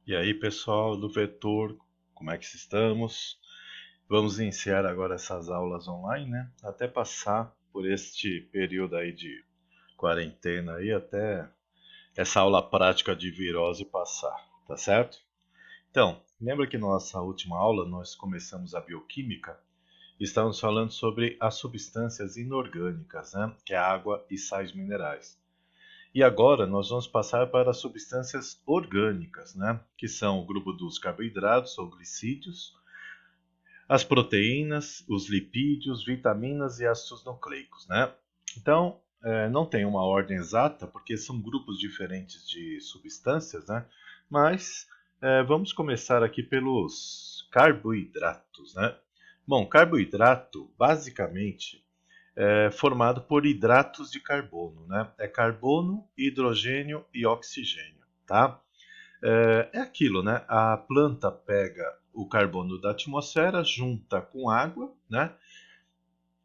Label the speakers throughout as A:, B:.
A: E aí, pessoal do Vetor, como é que estamos? Vamos iniciar agora essas aulas online, né? Até passar por este período aí de quarentena aí, até essa aula prática de virose passar, tá certo? Então, lembra que na nossa última aula nós começamos a bioquímica? Estamos falando sobre as substâncias inorgânicas, né? Que é a água e sais minerais. E agora nós vamos passar para as substâncias orgânicas, né? Que são o grupo dos carboidratos ou glicídios, as proteínas, os lipídios, vitaminas e ácidos nucleicos, né? Então, não tem uma ordem exata, porque são grupos diferentes de substâncias, né? Mas vamos começar aqui pelos carboidratos, né? Bom, carboidrato, basicamente, é formado por hidratos de carbono, né? É carbono, hidrogênio e oxigênio, tá? É aquilo, né? A planta pega o carbono da atmosfera, junta com água, né?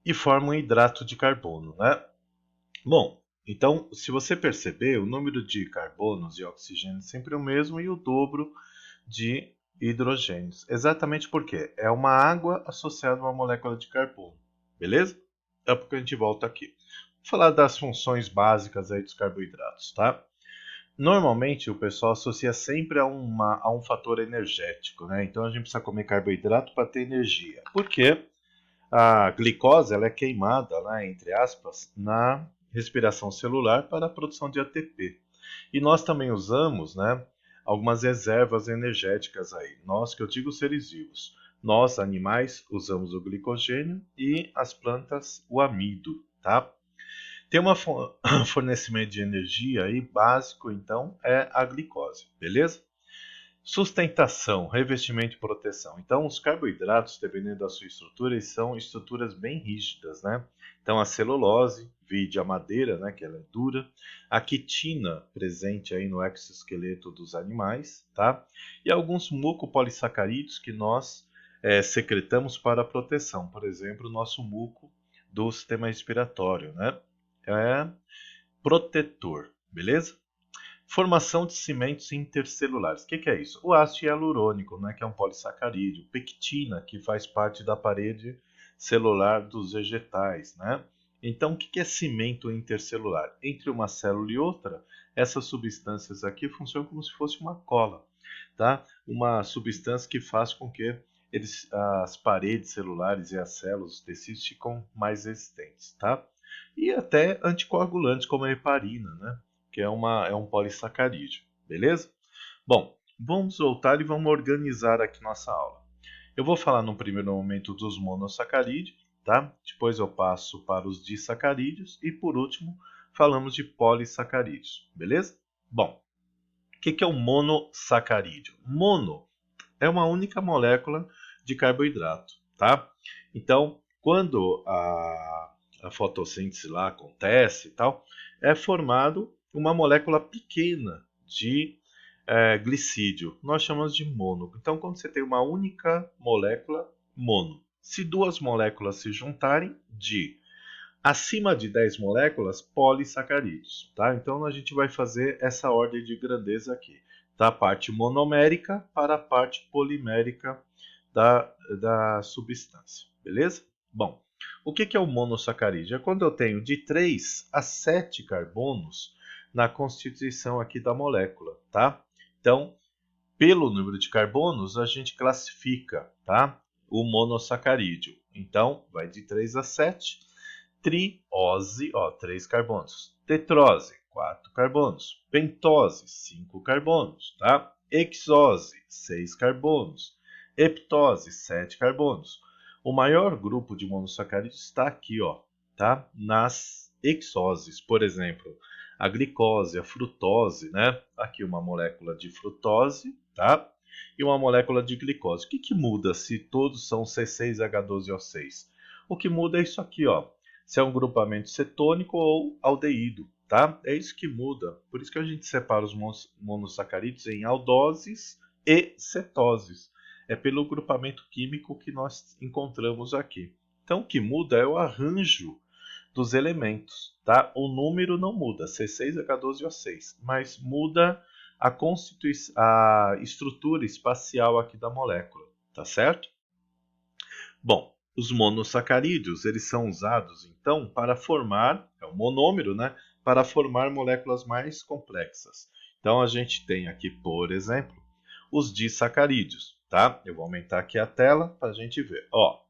A: E forma um hidrato de carbono, né? Bom, então, se você perceber, o número de carbonos e oxigênios é sempre o mesmo e o dobro de hidrogênios. Exatamente porque é uma água associada a uma molécula de carbono, beleza? É porque a gente volta aqui. Vou falar das funções básicas aí dos carboidratos, tá? Normalmente o pessoal associa sempre a um fator energético, né? Então a gente precisa comer carboidrato para ter energia. Por quê? A glicose ela é queimada, né, entre aspas, na respiração celular para a produção de ATP. E nós também usamos, né, algumas reservas energéticas aí. Nós, que eu digo seres vivos. Nós, animais, usamos o glicogênio e as plantas o amido, tá? Tem um fornecimento de energia aí básico, então, é a glicose, beleza? Sustentação, revestimento e proteção. Então, os carboidratos, dependendo da sua estrutura, eles são estruturas bem rígidas, né? Então, a celulose, vide a madeira, né, que ela é dura, a quitina, presente aí no exoesqueleto dos animais, tá? E alguns mucopolissacarídeos que nós secretamos para a proteção, por exemplo, o nosso muco do sistema respiratório, né? É protetor, beleza? Formação de cimentos intercelulares. O que é isso? O ácido hialurônico, né, que é um polissacarídeo. Pectina, que faz parte da parede celular dos vegetais. Né? Então, o que é cimento intercelular? Entre uma célula e outra, essas substâncias aqui funcionam como se fosse uma cola. Tá? Uma substância que faz com que as paredes celulares e as células, os tecidos, ficam mais resistentes. Tá? E até anticoagulantes, como a heparina, né? Que é um polissacarídeo, beleza? Bom, vamos voltar e vamos organizar aqui nossa aula. Eu vou falar no primeiro momento dos monossacarídeos, tá? Depois eu passo para os disacarídeos e por último falamos de polissacarídeos, beleza? Bom, o que é o monossacarídeo? Mono é uma única molécula de carboidrato, tá? Então, quando a fotossíntese lá acontece e tal, é formado uma molécula pequena de glicídio. Nós chamamos de mono. Então, quando você tem uma única molécula, mono. Se duas moléculas se juntarem, di. Acima de 10 moléculas, polissacarídeos. Tá? Então, a gente vai fazer essa ordem de grandeza aqui. Da parte monomérica para a parte polimérica da substância. Beleza? Bom, o que é o monossacarídeo? É quando eu tenho de 3 a 7 carbonos na constituição aqui da molécula, tá? Então, pelo número de carbonos, a gente classifica, tá? O monossacarídeo. Então, vai de 3 a 7. Triose, ó, 3 carbonos. Tetrose, 4 carbonos. Pentose, 5 carbonos, tá? Hexose, 6 carbonos. Heptose, 7 carbonos. O maior grupo de monossacarídeos está aqui, ó, tá? Nas hexoses, por exemplo, a glicose, a frutose, né? Aqui uma molécula de frutose, tá? E uma molécula de glicose. O que muda se todos são C6H12O6? O que muda é isso aqui, ó. Se é um grupamento cetônico ou aldeído, tá? É isso que muda. Por isso que a gente separa os monossacarídeos em aldoses e cetoses. É pelo grupamento químico que nós encontramos aqui. Então, o que muda é o arranjo dos elementos, tá? O número não muda, C6H12O6, mas muda a estrutura espacial aqui da molécula, tá certo? Bom, os monossacarídeos, eles são usados então para formar, é um monômero, né? Para formar moléculas mais complexas. Então a gente tem aqui, por exemplo, os disacarídeos, tá? Eu vou aumentar aqui a tela para a gente ver. Ó,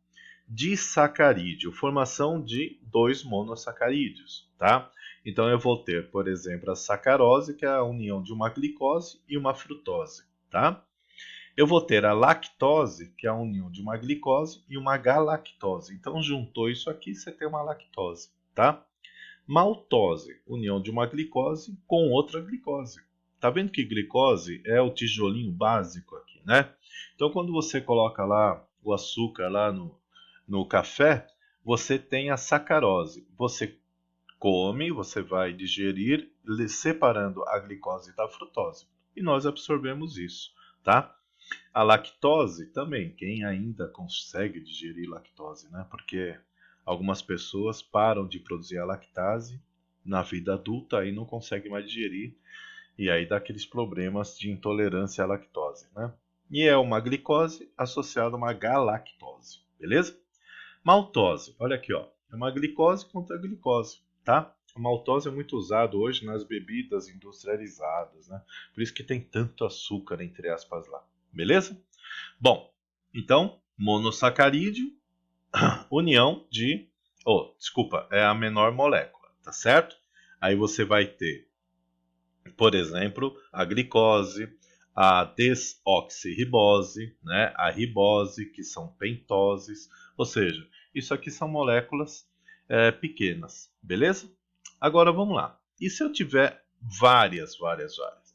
A: disacarídeo, formação de dois monossacarídeos, tá? Então eu vou ter, por exemplo, a sacarose, que é a união de uma glicose e uma frutose, tá? Eu vou ter a lactose, que é a união de uma glicose e uma galactose. Então juntou isso aqui, você tem uma lactose, tá? Maltose, união de uma glicose com outra glicose. Tá vendo que glicose é o tijolinho básico aqui, né? Então quando você coloca lá o açúcar lá no café, você tem a sacarose. Você come, você vai digerir, separando a glicose da frutose. E nós absorvemos isso, tá? A lactose também, quem ainda consegue digerir lactose, né? Porque algumas pessoas param de produzir a lactase na vida adulta e não conseguem mais digerir, e aí dá aqueles problemas de intolerância à lactose, né? E é uma glicose associada a uma galactose, beleza? Maltose, olha aqui, ó, é uma glicose contra glicose, tá? A maltose é muito usado hoje nas bebidas industrializadas, né? Por isso que tem tanto açúcar, entre aspas, lá, beleza? Bom, então, monossacarídeo, união de... Oh, desculpa, é a menor molécula, tá certo? Aí você vai ter, por exemplo, a glicose, a desoxirribose, né? A ribose, que são pentoses. Ou seja, isso aqui são moléculas pequenas, beleza? Agora vamos lá. E se eu tiver várias?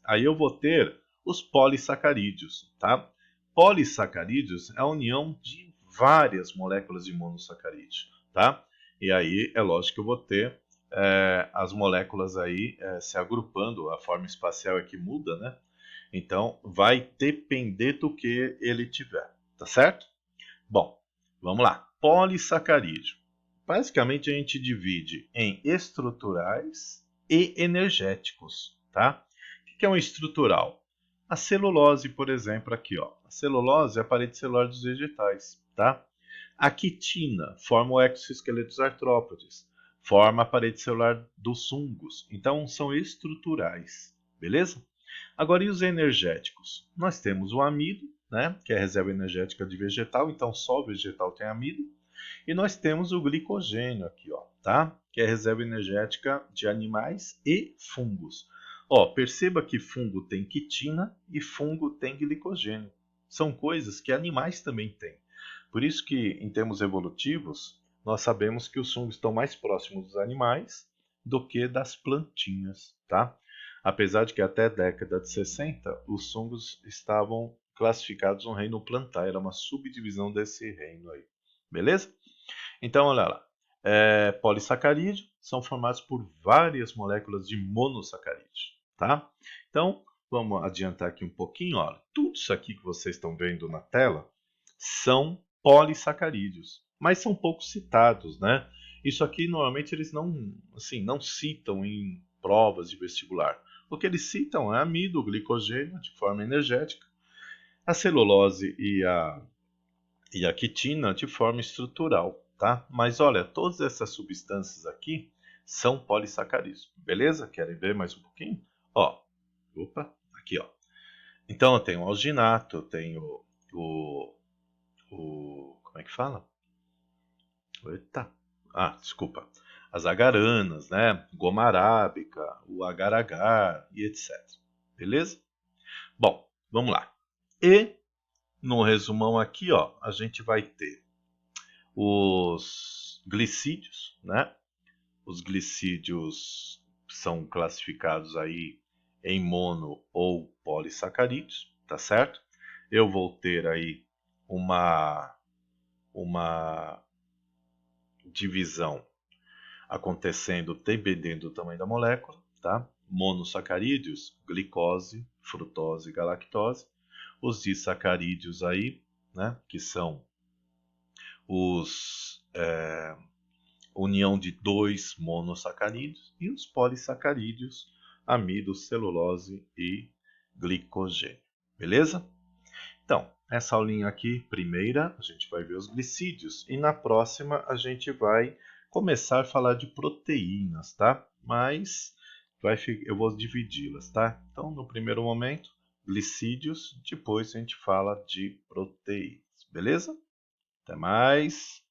A: Aí eu vou ter os polissacarídeos, tá? Polissacarídeos é a união de várias moléculas de monossacarídeo, tá? E aí é lógico que eu vou ter as moléculas aí se agrupando, a forma espacial é que muda, né? Então vai depender do que ele tiver, tá certo? Bom, vamos lá. Polissacarídeo. Basicamente a gente divide em estruturais e energéticos, tá? O que é um estrutural? A celulose, por exemplo, aqui, ó. A celulose é a parede celular dos vegetais, tá? A quitina forma o exoesqueleto dos artrópodes, forma a parede celular dos fungos. Então são estruturais, beleza? Agora e os energéticos? Nós temos o amido, né, que é a reserva energética de vegetal, então só o vegetal tem amido. E nós temos o glicogênio aqui, ó, tá? Que é a reserva energética de animais e fungos. Ó, perceba que fungo tem quitina e fungo tem glicogênio. São coisas que animais também têm. Por isso que, em termos evolutivos, nós sabemos que os fungos estão mais próximos dos animais do que das plantinhas, tá? Apesar de que até a década de 60, os fungos estavam classificados no reino plantar, era uma subdivisão desse reino aí. Beleza? Então, olha lá. Polissacarídeo são formados por várias moléculas de monossacarídeo, tá? Então, vamos adiantar aqui um pouquinho, olha. Tudo isso aqui que vocês estão vendo na tela são polissacarídeos, mas são pouco citados, né? Isso aqui normalmente eles não citam em provas de vestibular. O que eles citam é amido, glicogênio de forma energética, a celulose e a quitina de forma estrutural, tá? Mas olha, todas essas substâncias aqui são polissacarídeos, beleza? Querem ver mais um pouquinho? Ó, opa, aqui ó. Então eu tenho o alginato, eu tenho como é que fala? Eita. Ah, desculpa. As agaranas, né? Goma arábica, o agar-agar e etc. Beleza? Bom, vamos lá. E no resumão aqui, ó, a gente vai ter os glicídios, né? Os glicídios são classificados aí em mono ou polissacarídeos, tá certo? Eu vou ter aí uma divisão acontecendo dependendo do tamanho da molécula, tá? Monossacarídeos, glicose, frutose, galactose. Os disacarídeos aí, né, que são os união de dois monossacarídeos, e os polissacarídeos, amido, celulose e glicogênio. Beleza? Então, essa aulinha aqui, primeira, a gente vai ver os glicídios. E na próxima a gente vai começar a falar de proteínas, tá? Mas eu vou dividi-las, tá? Então, no primeiro momento, glicídios, depois a gente fala de proteínas, beleza? Até mais!